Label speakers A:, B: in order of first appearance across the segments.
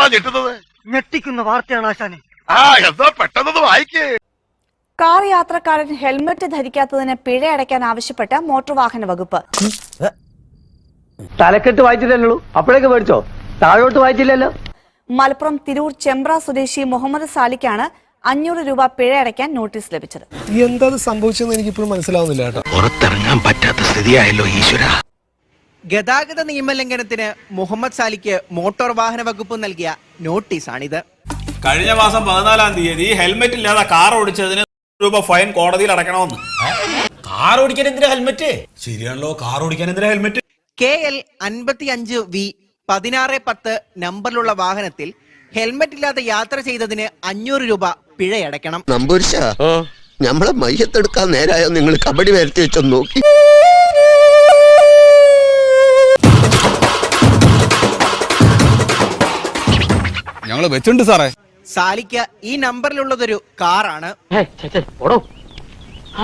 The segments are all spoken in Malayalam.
A: എന്താടാ ഞെട്ടുന്നത്?
B: ഞെട്ടിക്കുന്ന വാർത്തയാണ് ആശാനെ.
A: എന്താ പെട്ടെന്ന് വായിക്കേ.
C: കാർ യാത്രക്കാരൻ ഹെൽമറ്റ് ധരിക്കാത്തതിന് പിഴ അടയ്ക്കാൻ ആവശ്യപ്പെട്ട് മോട്ടോർ വാഹന വകുപ്പ്.
B: തലക്കെട്ട് വായിച്ചില്ലല്ലോ, അപ്പോഴേക്ക് മേടിച്ചോ? താഴോട്ട് വായിച്ചില്ലല്ലോ.
C: മലപ്പുറം തിരൂർ ചെമ്പ്ര സ്വദേശി മുഹമ്മദ് സാലിക്കാണ് 500 രൂപ പിഴ അടയ്ക്കാൻ നോട്ടീസ് ലഭിച്ചത്.
D: എന്താ സംഭവിച്ചെന്ന് എനിക്കിപ്പോഴും മനസ്സിലാവുന്നില്ല കേട്ടോ.
A: പുറത്തിറങ്ങാൻ പറ്റാത്ത സ്ഥിതിയായല്ലോ ഈശ്വര.
E: ഗതാഗത നിയമലംഘനത്തിന് മുഹമ്മദ് സാലിക്ക് മോട്ടോർ വാഹന വകുപ്പ് നൽകിയ നോട്ടീസാണിത്.
F: കഴിഞ്ഞ മാസം 14-ാം തീയതി ഹെൽമെറ്റ് ഇല്ലാതെ കാർ ഓടിച്ചതിന് രൂപ ഫൈൻ കോടതിയിൽ അടക്കണമെന്ന്. കാർ ഓടിക്കാൻ എന്തിനാ ഹെൽമെറ്റ്? ശരിയാണല്ലോ, കാർ ഓടിക്കാൻ എന്തിനാ ഹെൽമെറ്റ്?
E: KL 55V 1610 നമ്പറിലുള്ള വാഹനത്തിൽ ഹെൽമെറ്റ് ഇല്ലാതെ യാത്ര ചെയ്തതിന് 500 രൂപ പിഴയടക്കണം.
G: നമ്പൂരിശാ, നമ്മളെ മയ്യത്തെടുക്കാൻ നേരായോ? നിങ്ങൾ കബഡി വരത്തി വെച്ചൊന്ന് നോക്കി.
F: ഞങ്ങള് വെച്ചുണ്ട് സാറേ.
E: സാലിക്ക് ഈ നമ്പറിലുള്ളതൊരു കാറാണ്.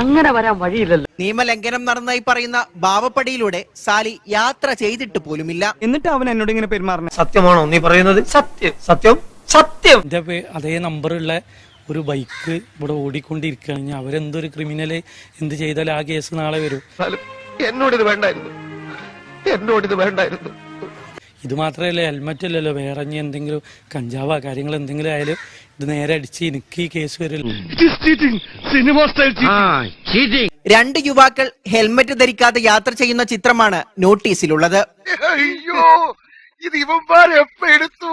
B: അങ്ങനെ വരാൻ വഴിയില്ലല്ലോ.
E: നിയമലംഘനം നടന്നതായി പറയുന്ന ബാവപ്പടിയിലൂടെ സാലി യാത്ര ചെയ്തിട്ട് പോലുമില്ല.
H: എന്നിട്ട് അവൻ എന്നോട് ഇങ്ങനെ പെരുമാറണേ.
B: സത്യമാണോ നീ പറയുന്നത്? സത്യം സത്യം സത്യം.
H: അതേ നമ്പറുള്ള ഒരു ബൈക്ക് ഇവിടെ ഓടിക്കൊണ്ടിരിക്കുകയാണെങ്കിൽ അവരെന്തൊരു ക്രിമിനല് എന്ത് ചെയ്താലും ആ കേസ് നാളെ വരും.
A: എന്നോടിത് വേണ്ടായിരുന്നു.
H: ഇത് മാത്രമല്ല, ഹെൽമറ്റ് അല്ലല്ലോ, വേറെ എന്തെങ്കിലും കഞ്ചാവോ കാര്യങ്ങൾ എന്തെങ്കിലും ആയാലും ഇത് നേരെ അടിച്ച് എനിക്ക് ഈ കേസ് വരില്ല.
E: 2 യുവാക്കൾ ഹെൽമറ്റ് ധരിക്കാതെ യാത്ര ചെയ്യുന്ന ചിത്രമാണ് നോട്ടീസിലുള്ളത്.
A: അയ്യോ, ഇത് ഇവന്മാരെടുത്തു.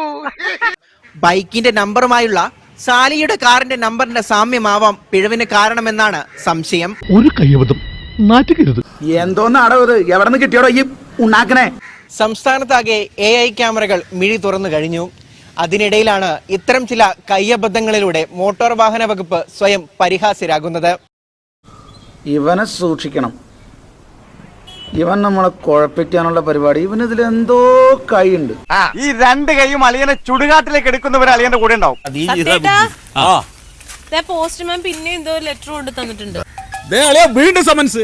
E: ബൈക്കിന്റെ നമ്പറുമായുള്ള സാലിയുടെ കാറിന്റെ നമ്പറിന്റെ സാമ്യമാവാം പിഴവിന് കാരണമെന്നാണ് സംശയം.
D: ഒരു കയ്യബദ്ധം നാറ്റുകരുത്.
H: എന്തോന്നാടോ ഇത്? എവിടെ നിന്ന് കിട്ടിയോടോ ഈ ഉണ്ടാക്കണേ?
E: സംസ്ഥാനത്താകെ AI ക്യാമറകൾ മിഴി തുറന്നു കഴിഞ്ഞു. അതിനിടയിലാണ് ഇത്തരം ചില കയ്യബദ്ധങ്ങളിലൂടെ മോട്ടോർ വാഹന വകുപ്പ് സ്വയം പരിഹാസ്യരാകുന്നത്.
H: ഇവനെ സൂക്ഷിക്കണം, ഇവൻ നമ്മളെ കുഴപ്പിക്കാനുള്ള പരിപാടി. ഇവനിതിൽ എന്തോ കൈയുണ്ട്.
B: ഈ 2 കൈയും അളിയനെ ചുടുകാട്ടിലേക്ക് എടുക്കുന്നവർ അളിയന്റെ കൂടെ ഉണ്ടാവും.
I: പോസ്റ്റ്മാൻ പിന്നെ എന്തോ ലെറ്റർ കൊണ്ട് തന്നിട്ടുണ്ട്.
F: വീണ്ടും സമൻസ്.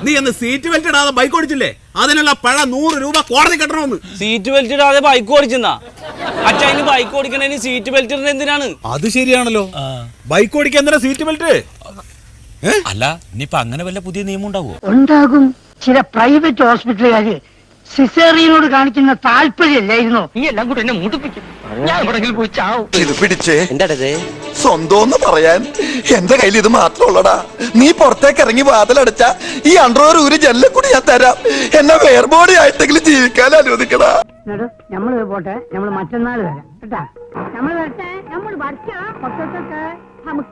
F: നീ എന്ന് സീറ്റ് ബെൽറ്റ് ഇടാതെ ബൈക്ക് ഓടിച്ചില്ലേ, അതിനുള്ള പഴ 100 രൂപ കോടതി കെട്ടണമെന്ന്.
H: സീറ്റ് ബെൽറ്റ് ഇടാതെ ബൈക്ക് ഓടിച്ചെന്നാ? അച്ഛന് ബൈക്ക് ഓടിക്കണേന് സീറ്റ് ബെൽറ്റ് ഇടുന്നത് എന്തിനാണ്?
F: അത് ശരിയാണല്ലോ, ബൈക്ക് ഓടിക്കാൻ എന്തിനാ സീറ്റ് ബെൽറ്റ്?
J: അല്ല, ഇനിയിപ്പൊ അങ്ങനെ വല്ല പുതിയ നിയമം ഉണ്ടാവോ?
B: ഉണ്ടാകും. ചില പ്രൈവറ്റ് ഹോസ്പിറ്റലുകാര് സിസേറിയനോട് കാണിക്കുന്ന താല്പര്യമില്ലായിരുന്നു. നീ എല്ലാം കൂടെ എന്നെ മുടിപ്പിക്കും. ഞാൻ എവിടെങ്കിലും പോയി ചാവും.
G: ഇത് പിടിച്ചേ. സ്വന്തം പറയാൻ എന്റെ കയ്യിൽ ഇത് മാത്രമുള്ളടാ. നീ പുറത്തേക്ക് ഇറങ്ങി വാതിലടച്ച ഈ അണ്ടർവെയർ ഒരു ജനലിൽ കൂടി ഞാൻ തരാം. എന്നെ വേർബോഡി ആയിട്ടെങ്കിലും ജീവിക്കാൻ അനുവദിക്കടാ.
B: നമ്മള് പോട്ടെ, നമ്മള് മറ്റന്നാൾ വരാം കേട്ടാ. നമ്മൾ വരട്ടെ, നമ്മൾ വരച്ചാ